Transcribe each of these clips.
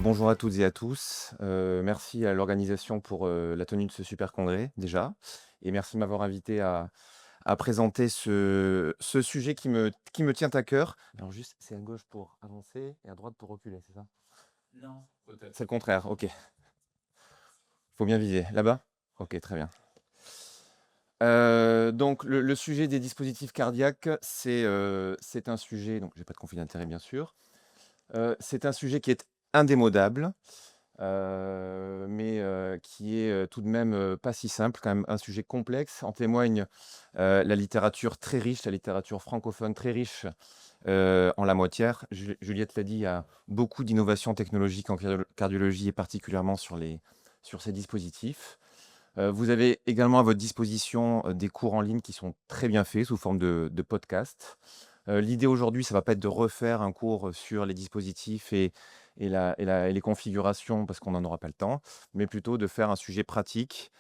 Bonjour à toutes et à tous. Merci à l'organisation pour la tenue de ce super congrès déjà. Et merci de m'avoir invité à présenter ce sujet qui me tient à cœur. Alors juste, c'est à gauche pour avancer et à droite pour reculer, c'est ça? Non. Peut-être. C'est le contraire, ok. Faut bien viser. Là-bas? Ok, très bien. Donc le sujet des dispositifs cardiaques, c'est un sujet, donc j'ai pas de conflit d'intérêt bien sûr. C'est un sujet qui est indémodable. Mais qui est tout de même pas si simple, quand même un sujet complexe. En témoigne la littérature très riche, la littérature francophone très riche en la matière. Juliette l'a dit, il y a beaucoup d'innovations technologiques en cardiologie et particulièrement sur ces dispositifs. Vous avez également à votre disposition des cours en ligne qui sont très bien faits sous forme de podcasts. L'idée aujourd'hui, ça ne va pas être de refaire un cours sur les dispositifs et les configurations parce qu'on n'en aura pas le temps, mais plutôt de faire un sujet pratique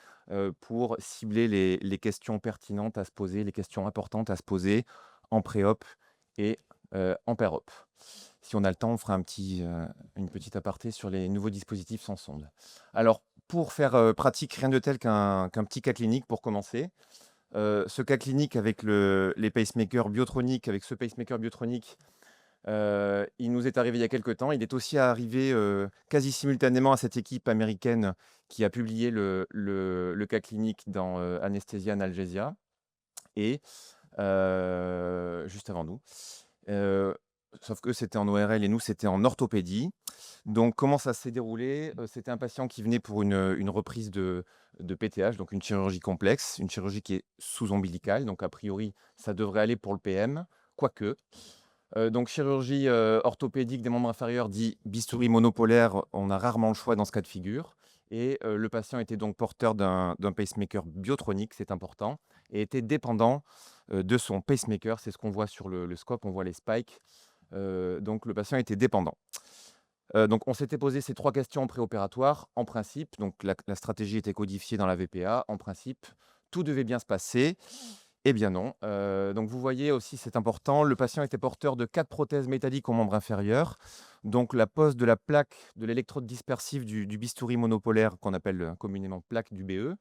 pour cibler les questions pertinentes à se poser, les questions importantes à se poser en pré-op et en per-op. Si on a le temps, on fera une petite aparté sur les nouveaux dispositifs sans sonde. Alors, pour faire pratique, rien de tel qu'un petit cas clinique pour commencer. Ce cas clinique avec les pacemakers biotroniques, avec ce pacemaker biotronique, il nous est arrivé il y a quelque temps. Il est aussi arrivé quasi simultanément à cette équipe américaine qui a publié le cas clinique dans Anesthesia Analgesia et juste avant nous. Euh, Sauf que c'était en ORL et nous, c'était en orthopédie. Donc, comment ça s'est déroulé? C'était un patient qui venait pour une reprise de PTH, donc une chirurgie complexe, une chirurgie qui est sous-ombilicale. Donc, a priori, ça devrait aller pour le PM, quoique. Donc, chirurgie orthopédique des membres inférieurs, dit bistouri monopolaire, on a rarement le choix dans ce cas de figure. Et le patient était donc porteur d'un pacemaker biotronique, c'est important, et était dépendant de son pacemaker. C'est ce qu'on voit sur le scope, on voit les spikes. Donc, le patient était dépendant. Donc, on s'était posé ces 3 questions en préopératoire. En principe, donc la stratégie était codifiée dans la VPA. En principe, tout devait bien se passer. Eh bien non. Donc, vous voyez aussi, c'est important, le patient était porteur de 4 prothèses métalliques au membre inférieur. Donc, la pose de la plaque de l'électrode dispersive du bistouri monopolaire, qu'on appelle communément plaque du BE,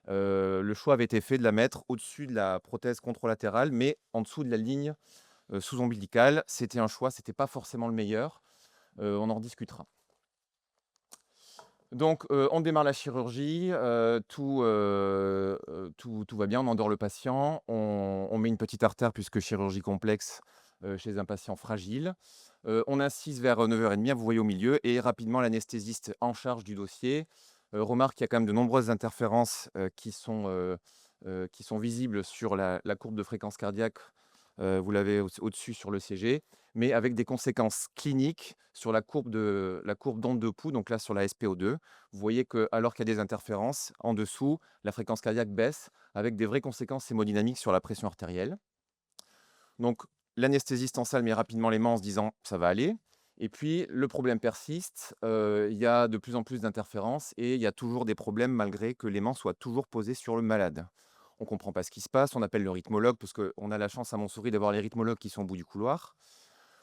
le choix avait été fait de la mettre au-dessus de la prothèse contralatérale, mais en dessous de la ligne sous-ombilicale. C'était un choix, c'était pas forcément le meilleur. On en rediscutera. Donc, on démarre la chirurgie, tout va bien, on endort le patient, on met une petite artère puisque chirurgie complexe chez un patient fragile. On incise vers 9h30, vous voyez au milieu, et rapidement l'anesthésiste en charge du dossier remarque qu'il y a quand même de nombreuses interférences qui sont visibles sur la courbe de fréquence cardiaque. Vous l'avez au-dessus sur le CG, mais avec des conséquences cliniques sur la courbe d'onde de pouls, donc là sur la SPO2. Vous voyez que alors qu'il y a des interférences, en dessous, la fréquence cardiaque baisse avec des vraies conséquences hémodynamiques sur la pression artérielle. Donc l'anesthésiste en salle met rapidement les mains en se disant ça va aller. Et puis le problème persiste, il y a de plus en plus d'interférences et il y a toujours des problèmes malgré que l'aimant soit toujours posé sur le malade. On ne comprend pas ce qui se passe, on appelle le rythmologue parce qu'on a la chance à Montsouris d'avoir les rythmologues qui sont au bout du couloir.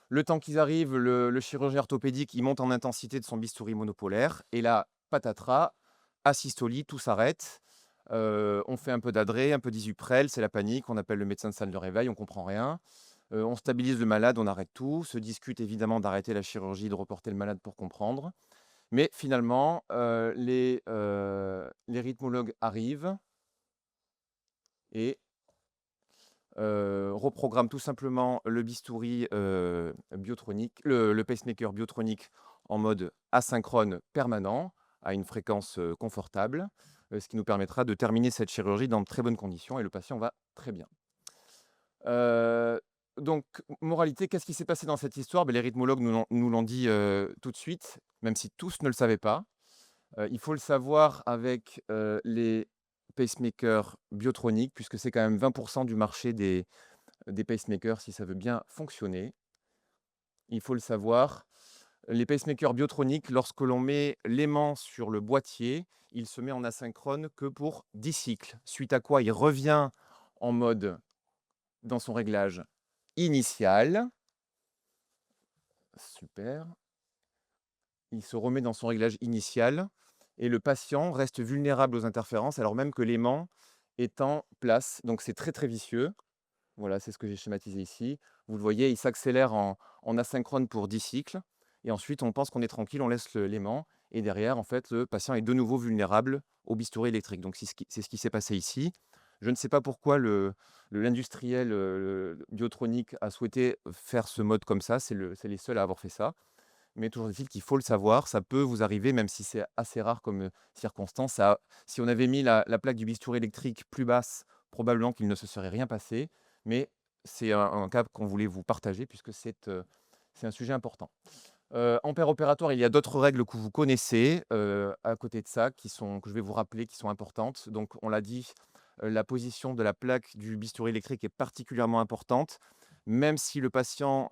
Le temps qu'ils arrivent, le chirurgien orthopédique, il monte en intensité de son bistouri monopolaire et là, patatras, asystolie, tout s'arrête. On fait un peu d'adré, un peu d'isuprel, c'est la panique, on appelle le médecin de salle de réveil, on comprend rien. On stabilise le malade, on arrête tout, se discute évidemment d'arrêter la chirurgie, de reporter le malade pour comprendre. Mais finalement, les rythmologues arrivent et reprogramment tout simplement le bistouri biotronique, le pacemaker biotronique en mode asynchrone permanent, à une fréquence confortable, ce qui nous permettra de terminer cette chirurgie dans de très bonnes conditions et le patient va très bien. Heu, donc, moralité, qu'est-ce qui s'est passé dans cette histoire? Beh, les rythmologues nous l'ont dit tout de suite, même si tous ne le savaient pas. Il faut le savoir avec les pacemakers biotroniques, puisque c'est quand même 20 du marché des pacemakers si ça veut bien fonctionner. Il faut le savoir, les pacemakers biotroniques, lorsque l'on met l'aimant sur le boîtier, il se met en asynchrone que pour 10 cycles, suite à quoi il revient en mode dans son réglage initial. Super. il se remet dans son réglage initial et le patient reste vulnérable aux interférences alors même que l'aimant est en place. Donc c'est très, très vicieux. Voilà, c'est ce que j'ai schématisé ici. Vous le voyez, il s'accélère en asynchrone pour 10 cycles et ensuite on pense qu'on est tranquille, on laisse l'aimant et derrière, en fait, le patient est de nouveau vulnérable au bistouri électrique. Donc c'est ce qui s'est passé ici. Je ne sais pas pourquoi l'industriel Biotronic a souhaité faire ce mode comme ça, c'est les seuls à avoir fait ça. Mais toujours est-il qu'il faut le savoir, ça peut vous arriver, même si c'est assez rare comme circonstance. Si on avait mis la plaque du bistouri électrique plus basse, probablement qu'il ne se serait rien passé. Mais c'est un cas qu'on voulait vous partager puisque c'est un sujet important. En paire opératoire, il y a d'autres règles que vous connaissez à côté de ça, que je vais vous rappeler, qui sont importantes. Donc, on l'a dit, la position de la plaque du bistouri électrique est particulièrement importante. Même si le patient,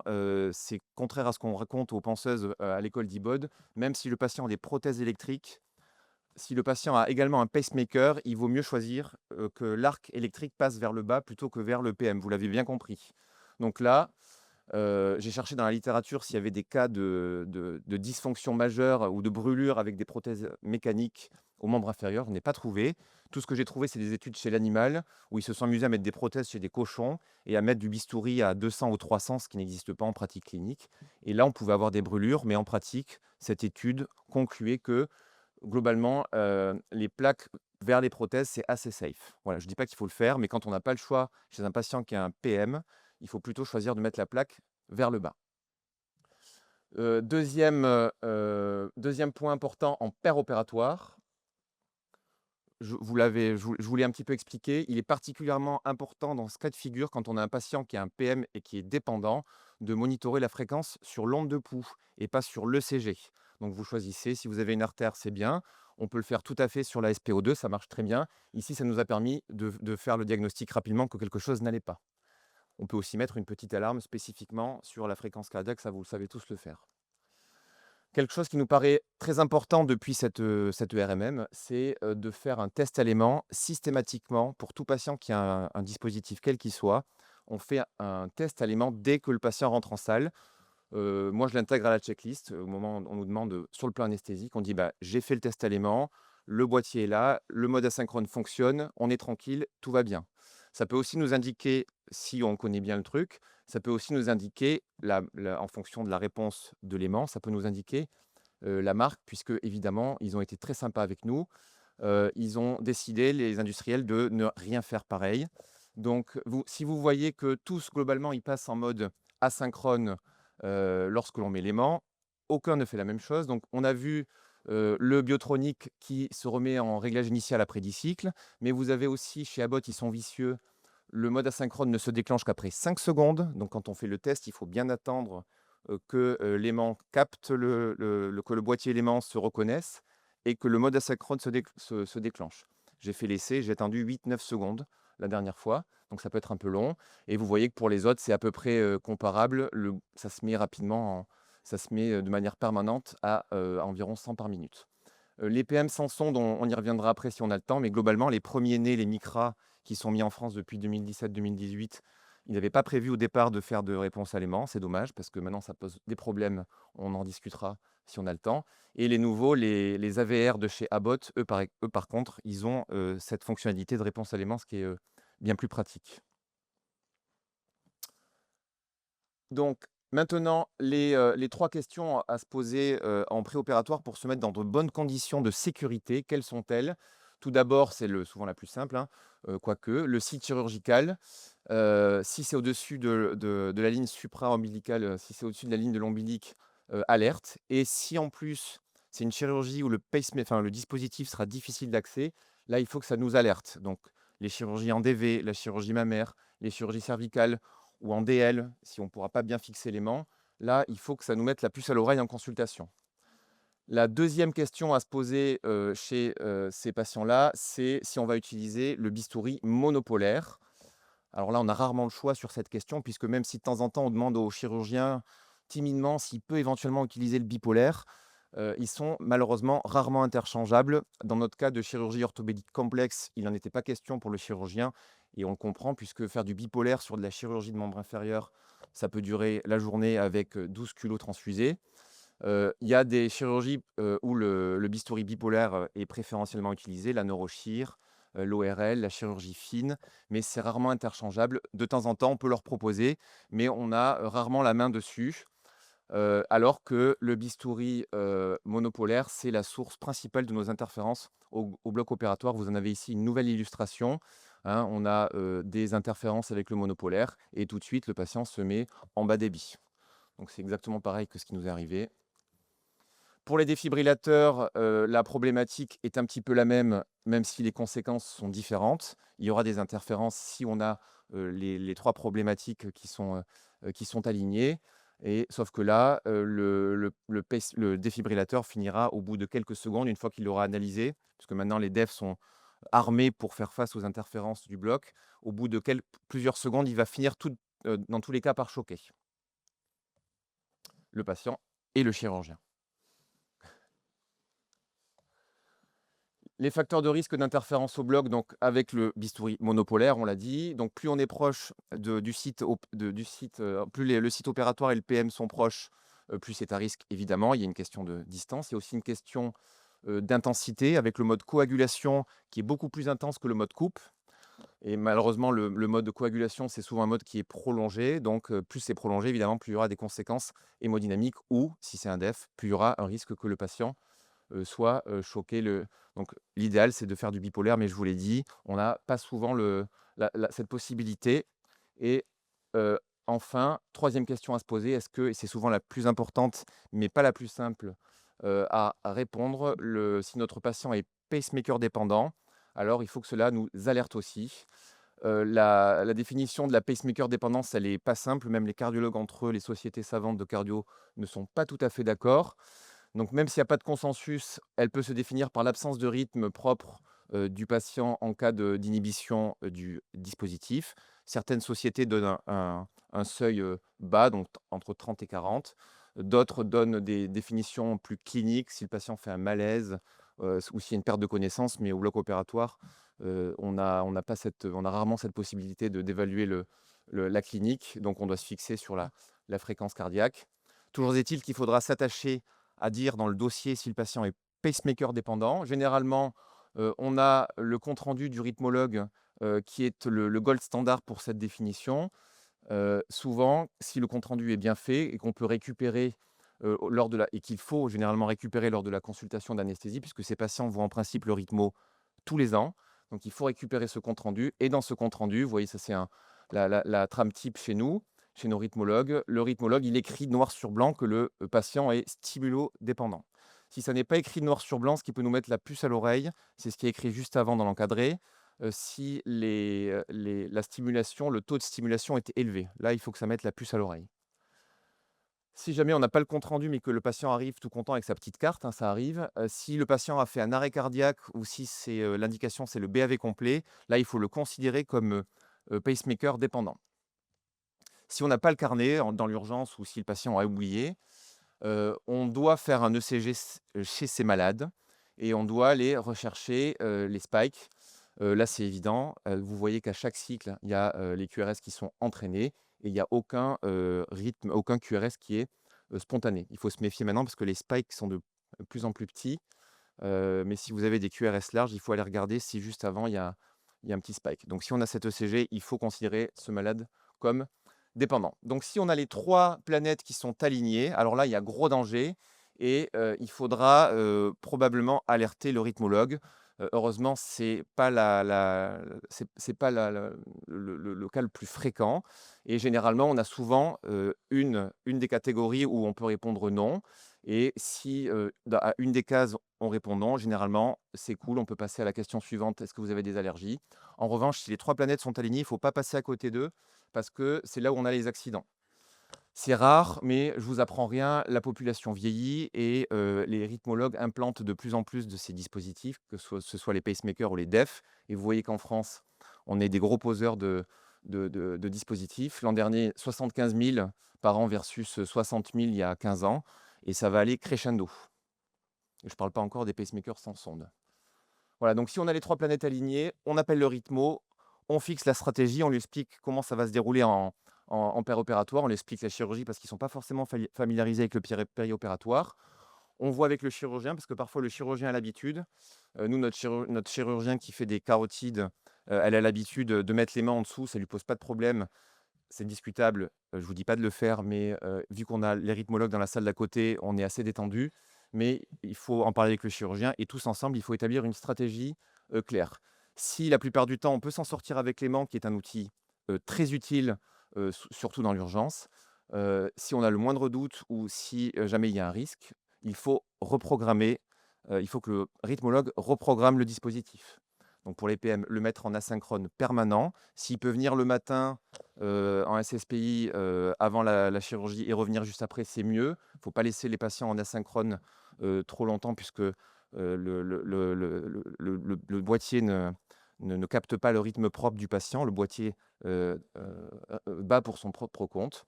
c'est contraire à ce qu'on raconte aux penseuses à l'école d'IBOD, même si le patient a des prothèses électriques, si le patient a également un pacemaker, il vaut mieux choisir que l'arc électrique passe vers le bas plutôt que vers le PM. Vous l'avez bien compris. Donc là, j'ai cherché dans la littérature s'il y avait des cas de dysfonction majeure ou de brûlure avec des prothèses mécaniques aux membres inférieurs. Je n'ai pas trouvé. Tout ce que j'ai trouvé, c'est des études chez l'animal, où ils se sont amusés à mettre des prothèses chez des cochons et à mettre du bistouri à 200 ou 300, ce qui n'existe pas en pratique clinique. Et là, on pouvait avoir des brûlures, mais en pratique, cette étude concluait que, globalement, les plaques vers les prothèses, c'est assez safe. Voilà, je ne dis pas qu'il faut le faire, mais quand on n'a pas le choix chez un patient qui a un PM, il faut plutôt choisir de mettre la plaque vers le bas. 2e point important en paire opératoire, je vous l'ai un petit peu expliqué, il est particulièrement important dans ce cas de figure, quand on a un patient qui a un PM et qui est dépendant, de monitorer la fréquence sur l'onde de pouls et pas sur l'ECG. Donc vous choisissez, si vous avez une artère, c'est bien. On peut le faire tout à fait sur la SPO2, ça marche très bien. Ici, ça nous a permis de faire le diagnostic rapidement que quelque chose n'allait pas. On peut aussi mettre une petite alarme spécifiquement sur la fréquence cardiaque, ça vous le savez tous le faire. Quelque chose qui nous paraît très important depuis cette ERMM, c'est de faire un test à l'aimant systématiquement pour tout patient qui a un dispositif quel qu'il soit. On fait un test à l'aimant dès que le patient rentre en salle. Moi, je l'intègre à la checklist. Au moment où on nous demande sur le plan anesthésique, on dit bah, j'ai fait le test à l'aimant, le boîtier est là, le mode asynchrone fonctionne, on est tranquille, tout va bien. Ça peut aussi nous indiquer, si on connaît bien le truc, ça peut aussi nous indiquer, en fonction de la réponse de l'aimant, ça peut nous indiquer la marque, puisque évidemment, ils ont été très sympas avec nous. Ils ont décidé, les industriels, de ne rien faire pareil. Donc, si vous voyez que tous, globalement, ils passent en mode asynchrone lorsque l'on met l'aimant, aucun ne fait la même chose. Donc, on a vu le Biotronic qui se remet en réglage initial après 10 cycles, mais vous avez aussi, chez Abbott, ils sont vicieux, le mode asynchrone ne se déclenche qu'après 5 secondes. Donc, quand on fait le test, il faut bien attendre que l'aimant capte que le boîtier et l'aimant se reconnaissent et que le mode asynchrone se déclenche. J'ai fait l'essai, j'ai attendu 8-9 secondes la dernière fois, donc ça peut être un peu long. Et vous voyez que pour les autres, c'est à peu près comparable. Ça se met rapidement, ça se met de manière permanente à environ 100 par minute. Les PM sans sonde, on y reviendra après si on a le temps, mais globalement, les premiers nés, les Micra, qui sont mis en France depuis 2017-2018, ils n'avaient pas prévu au départ de faire de réponse à l'aimant. C'est dommage, parce que maintenant, ça pose des problèmes. On en discutera si on a le temps. Et les nouveaux, les AVR de chez Abbott, eux, par contre, ils ont cette fonctionnalité de réponse à l'aimant, ce qui est bien plus pratique. Donc, maintenant, les 3 questions à se poser en préopératoire pour se mettre dans de bonnes conditions de sécurité, quelles sont-elles? Tout d'abord, c'est souvent la plus simple, hein, quoique, le site chirurgical. Si c'est au-dessus de la ligne supra-ombilicale, si c'est au-dessus de la ligne de l'ombilic, alerte. Et si en plus, c'est une chirurgie où le dispositif sera difficile d'accès, là, il faut que ça nous alerte. Donc, les chirurgies en DV, la chirurgie mammaire, les chirurgies cervicales ou en DL, si on ne pourra pas bien fixer l'aimant, là, il faut que ça nous mette la puce à l'oreille en consultation. La deuxième question à se poser chez ces patients-là, c'est si on va utiliser le bistouri monopolaire. Alors là, on a rarement le choix sur cette question, puisque même si de temps en temps, on demande au chirurgien timidement s'il peut éventuellement utiliser le bipolaire, ils sont malheureusement rarement interchangeables. Dans notre cas de chirurgie orthopédique complexe, il n'en était pas question pour le chirurgien, et on le comprend, puisque faire du bipolaire sur de la chirurgie de membre inférieur, ça peut durer la journée avec 12 culots transfusés. Il y a des chirurgies, où le bistouri bipolaire, est préférentiellement utilisé, la neurochir, l'ORL, la chirurgie fine, mais c'est rarement interchangeable. De temps en temps, on peut leur proposer, mais on a, rarement la main dessus. Alors que le bistouri, monopolaire, c'est la source principale de nos interférences au bloc opératoire. Vous en avez ici une nouvelle illustration, hein. On a, des interférences avec le monopolaire et tout de suite, le patient se met en bas débit. Donc c'est exactement pareil que ce qui nous est arrivé. Pour les défibrillateurs, la problématique est un petit peu la même, même si les conséquences sont différentes. Il y aura des interférences si on a, les 3 problématiques qui sont alignées et sauf que là, le défibrillateur finira au bout de quelques secondes, une fois qu'il l'aura analysé, puisque maintenant les defs sont armés pour faire face aux interférences du bloc. Au bout de plusieurs secondes, il va finir dans tous les cas par choquer le patient et le chirurgien. Les facteurs de risque d'interférence au bloc, donc avec le bistouri monopolaire, on l'a dit. Donc plus on est proche du site, plus le site opératoire et le PM sont proches, plus c'est à risque, évidemment. Il y a une question de distance. Il y a aussi une question d'intensité avec le mode coagulation qui est beaucoup plus intense que le mode coupe. Et malheureusement, le mode de coagulation, c'est souvent un mode qui est prolongé. Donc plus c'est prolongé, évidemment, plus il y aura des conséquences hémodynamiques ou, si c'est un DEF, plus il y aura un risque que le patient soit choqué. Donc l'idéal, c'est de faire du bipolaire, mais je vous l'ai dit, on n'a pas souvent cette possibilité. Et enfin, troisième question à se poser, est-ce que, et c'est souvent la plus importante, mais pas la plus simple à répondre, si notre patient est pacemaker dépendant, alors il faut que cela nous alerte aussi. La définition de la pacemaker dépendance, elle n'est pas simple, même les cardiologues entre eux, les sociétés savantes de cardio ne sont pas tout à fait d'accord. Donc même s'il n'y a pas de consensus, elle peut se définir par l'absence de rythme propre, du patient en cas d'inhibition, du dispositif. Certaines sociétés donnent un seuil, bas, donc entre 30 et 40. D'autres donnent des définitions plus cliniques, si le patient fait un malaise, ou s'il y a une perte de connaissance, mais au bloc opératoire, on a rarement cette possibilité d'évaluer la clinique, donc on doit se fixer sur la fréquence cardiaque. Toujours est-il qu'il faudra s'attacher à dire dans le dossier si le patient est pacemaker dépendant. Généralement, on a le compte-rendu du rythmologue, qui est le gold standard pour cette définition. Souvent, si le compte-rendu est bien fait et qu'on peut récupérer, et qu'il faut généralement récupérer lors de la consultation d'anesthésie, puisque ces patients voient en principe le rythmo tous les ans. Donc il faut récupérer ce compte-rendu et dans ce compte-rendu, vous voyez, ça c'est la trame type chez nous, chez nos rythmologues. Le rythmologue, il écrit noir sur blanc que le patient est stimulodépendant. Si ça n'est pas écrit noir sur blanc, ce qui peut nous mettre la puce à l'oreille, c'est ce qui est écrit juste avant dans l'encadré. Si la stimulation, le taux de stimulation est élevé. Là, il faut que ça mette la puce à l'oreille. Si jamais on n'a pas le compte rendu, mais que le patient arrive tout content avec sa petite carte, hein, ça arrive. Si le patient a fait un arrêt cardiaque ou si c'est, l'indication, c'est le BAV complet, là, il faut le considérer comme, pacemaker dépendant. Si on n'a pas le carnet dans l'urgence ou si le patient a oublié, on doit faire un ECG chez ces malades et on doit aller rechercher, les spikes. Là, c'est évident, vous voyez qu'à chaque cycle, il y a, les QRS qui sont entraînés et il n'y a aucun, rythme, aucun QRS qui est, spontané. Il faut se méfier maintenant parce que les spikes sont de plus en plus petits, mais si vous avez des QRS larges, il faut aller regarder si juste avant il y a un petit spike. Donc si on a cet ECG, il faut considérer ce malade comme dépendant. Donc si on a les 3 planètes qui sont alignées, alors là, il y a gros danger et il faudra, probablement alerter le rythmologue. Heureusement, c'est pas le cas le plus fréquent et généralement, on a souvent, une des catégories où on peut répondre non et si, à une des cases, on répond non, généralement, c'est cool, on peut passer à la question suivante: «Est-ce que vous avez des allergies?» En revanche, si les 3 planètes sont alignées, il ne faut pas passer à côté d'eux parce que c'est là où on a les accidents. C'est rare, mais je vous apprends rien, la population vieillit et les rythmologues implantent de plus en plus de ces dispositifs, que ce soit les pacemakers ou les DEF. Et vous voyez qu'en France, on est des gros poseurs de dispositifs. L'an dernier, 75 000 par an versus 60 000 il y a 15 ans. Et ça va aller crescendo. Et je ne parle pas encore des pacemakers sans sonde. Voilà, donc si on a les 3 planètes alignées, on appelle le rythmo, on fixe la stratégie, on lui explique comment ça va se dérouler en péri-opératoire. On l'explique la chirurgie parce qu'ils ne sont pas forcément familiarisés avec le péri-opératoire. On voit avec le chirurgien parce que parfois le chirurgien a l'habitude. Nous, notre chirurgien qui fait des carotides, elle a l'habitude de mettre les mains en dessous, ça ne lui pose pas de problème. C'est discutable, je ne vous dis pas de le faire, mais vu qu'on a les rythmologues dans la salle d'à côté, on est assez détendu. Mais il faut en parler avec le chirurgien et tous ensemble, il faut établir une stratégie claire. Si la plupart du temps, on peut s'en sortir avec l'aimant, qui est un outil très utile, surtout dans l'urgence, si on a le moindre doute ou si jamais il y a un risque, il faut reprogrammer, il faut que le rythmologue reprogramme le dispositif. Donc pour les PM, le mettre en asynchrone permanent. S'il peut venir le matin en SSPI avant la chirurgie et revenir juste après, c'est mieux. Il ne faut pas laisser les patients en asynchrone trop longtemps puisque le boîtier ne capte pas le rythme propre du patient. Le boîtier bat pour son propre compte.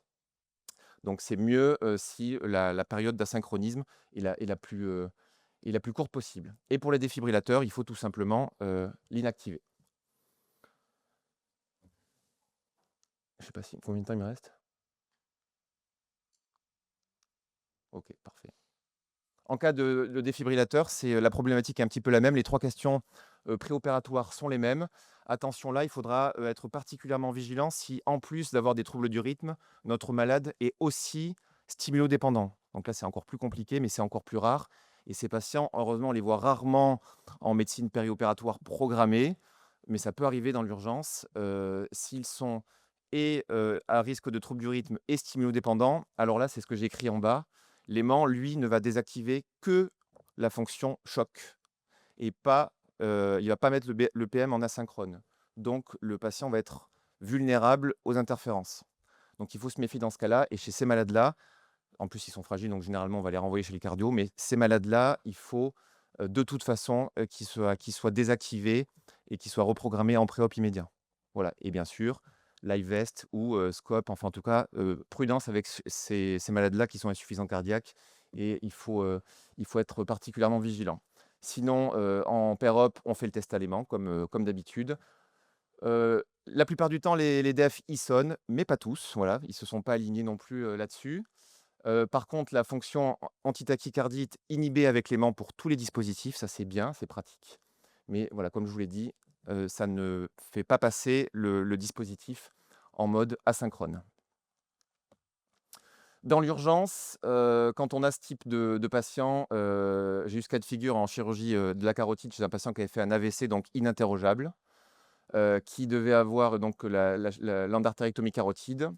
Donc c'est mieux si la période d'asynchronisme est la plus courte possible. Et pour les défibrillateurs, il faut tout simplement l'inactiver. Je ne sais pas combien de temps il me reste. Ok, parfait. En cas de défibrillateur, c'est la problématique est un petit peu la même. Les 3 questions préopératoires sont les mêmes. Attention là, il faudra être particulièrement vigilant si, en plus d'avoir des troubles du rythme, notre malade est aussi stimulodépendant. Donc là, c'est encore plus compliqué, mais c'est encore plus rare. Et ces patients, heureusement, on les voit rarement en médecine périopératoire programmée, mais ça peut arriver dans l'urgence. S'ils sont à risque de troubles du rythme et stimulodépendants, alors là, c'est ce que j'ai écrit en bas. L'aimant, lui, ne va désactiver que la fonction choc et pas, il ne va pas mettre le PM en asynchrone. Donc, le patient va être vulnérable aux interférences. Donc, il faut se méfier dans ce cas-là. Et chez ces malades-là, en plus, ils sont fragiles, donc généralement, on va les renvoyer chez les cardio. Mais ces malades-là, il faut de toute façon qu'ils soient désactivés et qu'ils soient reprogrammés en pré-op immédiat. Voilà. Et bien sûr, LiveVest ou Scope, enfin en tout cas, prudence avec ces malades-là qui sont insuffisants cardiaques et il faut être particulièrement vigilant. Sinon, en PEROP, on fait le test à l'aimant comme d'habitude. La plupart du temps, les DEF y sonnent, mais pas tous. Voilà, ils ne se sont pas alignés non plus là-dessus. Par contre, la fonction antitachycardite inhibée avec l'aimant pour tous les dispositifs, ça c'est bien, c'est pratique. Mais voilà, comme je vous l'ai dit, ça ne fait pas passer le dispositif en mode asynchrone. Dans l'urgence, quand on a ce type de patient, j'ai eu ce cas de figure en chirurgie de la carotide chez un patient qui avait fait un AVC, donc ininterrogeable, qui devait avoir donc l'endartérectomie carotide.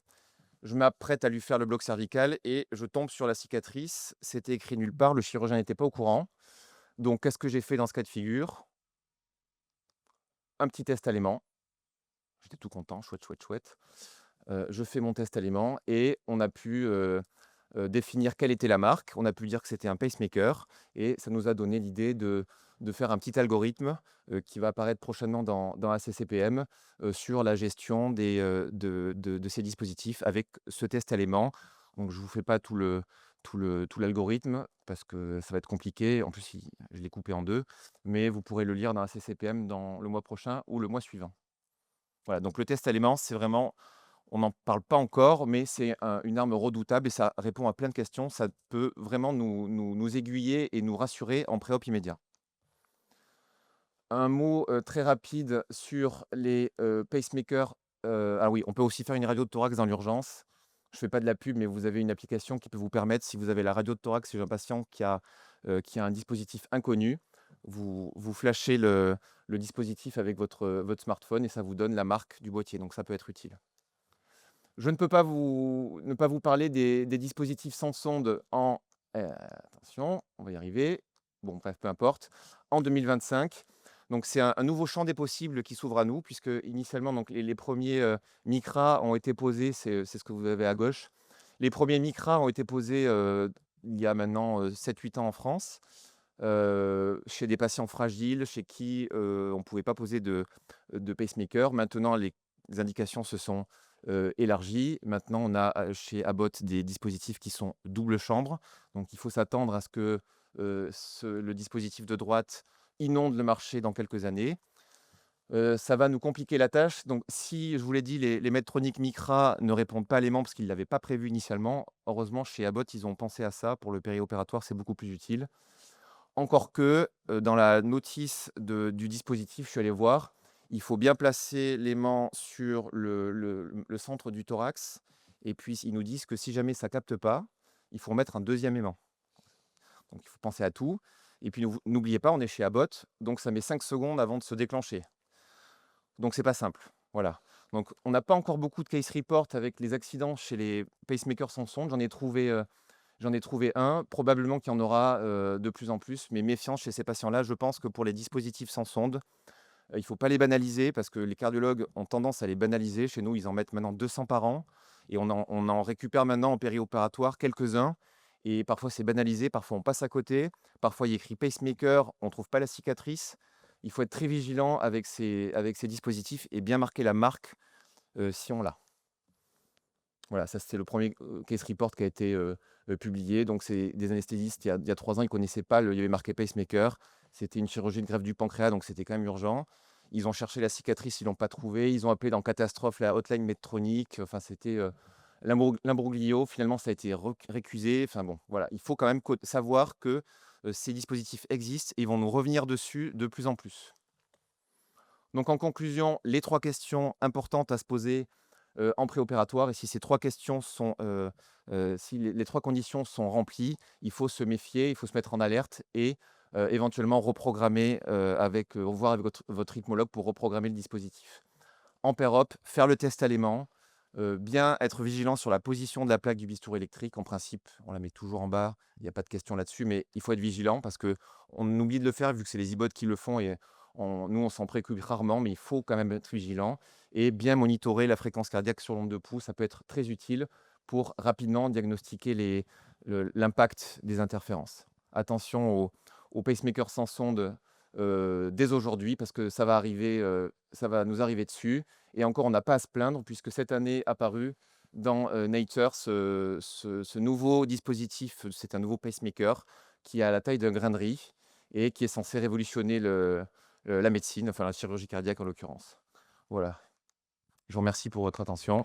Je m'apprête à lui faire le bloc cervical et je tombe sur la cicatrice. C'était écrit nulle part, le chirurgien n'était pas au courant. Donc, qu'est-ce que j'ai fait dans ce cas de figure? Un petit test à l'aimant. J'étais tout content, chouette, chouette, chouette. Je fais mon test à l'aimant et on a pu définir quelle était la marque. On a pu dire que c'était un pacemaker et ça nous a donné l'idée de faire un petit algorithme qui va apparaître prochainement dans ACCPM sur la gestion de ces dispositifs avec ce test à l'aimant. Donc, je ne vous fais pas tout l'algorithme parce que ça va être compliqué. En plus, je l'ai coupé en 2, mais vous pourrez le lire dans ACCPM dans le mois prochain ou le mois suivant. Voilà, donc le test à l'aimant, c'est vraiment, on n'en parle pas encore, mais c'est une arme redoutable et ça répond à plein de questions. Ça peut vraiment nous aiguiller et nous rassurer en pré-op immédiat. Un mot très rapide sur les pacemakers. Ah oui, on peut aussi faire une radio de thorax dans l'urgence. Je ne fais pas de la pub, mais vous avez une application qui peut vous permettre, si vous avez la radio de thorax chez un patient qui a un dispositif inconnu, vous flashez le dispositif avec votre smartphone et ça vous donne la marque du boîtier. Donc ça peut être utile. Je ne peux pas ne pas vous parler des dispositifs sans sonde attention, on va y arriver. Bon, bref, peu importe. En 2025. Donc, c'est un nouveau champ des possibles qui s'ouvre à nous, puisque initialement, donc, les premiers Micra ont été posés, c'est ce que vous avez à gauche. Les premiers Micra ont été posés il y a maintenant 7-8 ans en France, chez des patients fragiles, chez qui on ne pouvait pas poser de pacemaker. Maintenant, les indications se sont élargies. Maintenant, on a chez Abbott des dispositifs qui sont double chambre. Donc, il faut s'attendre à ce que le dispositif de droite inonde le marché dans quelques années. Ça va nous compliquer la tâche. Donc si, je vous l'ai dit, les Medtronic Micra ne répondent pas à l'aimant parce qu'ils ne l'avaient pas prévu initialement, heureusement chez Abbott, ils ont pensé à ça pour le périopératoire, c'est beaucoup plus utile. Encore que, dans la notice du dispositif, je suis allé voir, il faut bien placer l'aimant sur le centre du thorax et puis ils nous disent que si jamais ça capte pas, il faut remettre un deuxième aimant. Donc il faut penser à tout et puis n'oubliez pas, on est chez Abbott, donc ça met 5 secondes avant de se déclencher. Donc c'est pas simple, voilà. Donc on n'a pas encore beaucoup de case report avec les accidents chez les pacemakers sans sonde. J'en ai trouvé un, probablement qu'il y en aura, de plus en plus, mais méfiance chez ces patients-là. Je pense que pour les dispositifs sans sonde, il ne faut pas les banaliser parce que les cardiologues ont tendance à les banaliser. Chez nous, ils en mettent maintenant 200 par an et on en récupère maintenant en périopératoire quelques-uns et parfois c'est banalisé, parfois on passe à côté, parfois il y a écrit pacemaker, on ne trouve pas la cicatrice. Il faut être très vigilant avec ces dispositifs et bien marquer la marque, si on l'a. Voilà, ça c'était le premier case report qui a été, publié. Donc c'est des anesthésistes, il y a 3 ans, ils ne connaissaient pas il y avait marqué pacemaker. C'était une chirurgie de greffe du pancréas, donc c'était quand même urgent. Ils ont cherché la cicatrice, ils l'ont pas trouvée. Ils ont appelé dans catastrophe la hotline Medtronic. Enfin, c'était, l'imbroglio. Finalement, ça a été récusé. Enfin bon, voilà, il faut quand même savoir que, ces dispositifs existent et ils vont nous revenir dessus de plus en plus. Donc en conclusion, les 3 questions importantes à se poser, en préopératoire et si ces 3 questions sont, si les 3 conditions sont remplies, il faut se méfier, il faut se mettre en alerte et éventuellement reprogrammer, voir avec votre rythmologue pour reprogrammer le dispositif. En pérope, faire le test à l'aimant, bien être vigilant sur la position de la plaque du bistouri électrique. En principe, on la met toujours en bas, il n'y a pas de question là-dessus, mais il faut être vigilant parce qu'on oublie de le faire vu que c'est les iBots qui le font et nous, on s'en préoccupe rarement, mais il faut quand même être vigilant et bien monitorer la fréquence cardiaque sur l'onde de pouls. Ça peut être très utile pour rapidement diagnostiquer l'impact des interférences. Attention aux pacemakers sans sonde dès aujourd'hui parce que ça va nous arriver dessus. Et encore, on n'a pas à se plaindre puisque cette année apparu dans Nature ce nouveau dispositif, c'est un nouveau pacemaker qui a la taille d'un grain de riz et qui est censé révolutionner la médecine, enfin la chirurgie cardiaque en l'occurrence. Voilà. Je vous remercie pour votre attention.